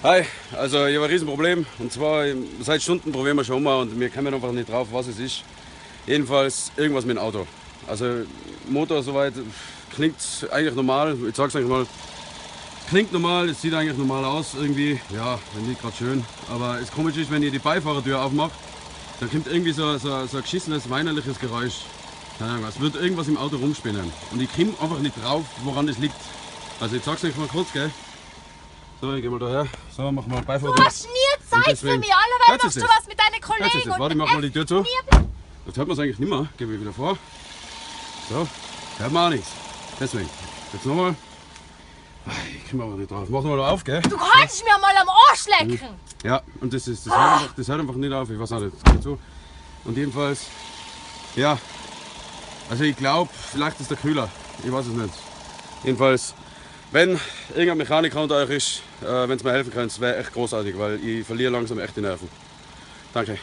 Hi, also ich habe ein Riesenproblem und zwar seit Stunden probieren wir schon mal und wir kommen einfach nicht drauf, was es ist. Jedenfalls irgendwas mit dem Auto. Also Motor soweit klingt eigentlich normal, ich sag's euch mal, klingt normal, es sieht eigentlich normal aus irgendwie, ja, nicht gerade schön. Aber das Komische ist, wenn ihr die Beifahrertür aufmacht, dann kommt irgendwie so ein geschissenes, weinerliches Geräusch. Keine Ahnung, es wird irgendwas im Auto rumspinnen und ich komme einfach nicht drauf, woran das liegt. Also ich sag's euch mal kurz, gell. So, ich geh mal daher. So, mach mal Beifahrer. Du hast nie Zeit für mich. Allerweil machst du was mit deinen Kollegen. Warte, ich mach mal die Tür zu. Jetzt hört man es eigentlich nicht mehr. Geh wieder vor. So, hört man auch nichts. Deswegen. Jetzt nochmal. Ich komme aber nicht drauf. Mach nochmal auf, gell? Du kannst mir mal am Arsch lecken. Ja, und das hört einfach nicht auf. Ich weiß nicht, das geht so. Und jedenfalls, ja. Also ich glaube, vielleicht ist der Kühler. Ich weiß es nicht. Jedenfalls. Wenn irgendein Mechaniker unter euch ist, wenn es mir helfen könnt, wäre echt großartig, weil ich verliere langsam echt die Nerven. Danke.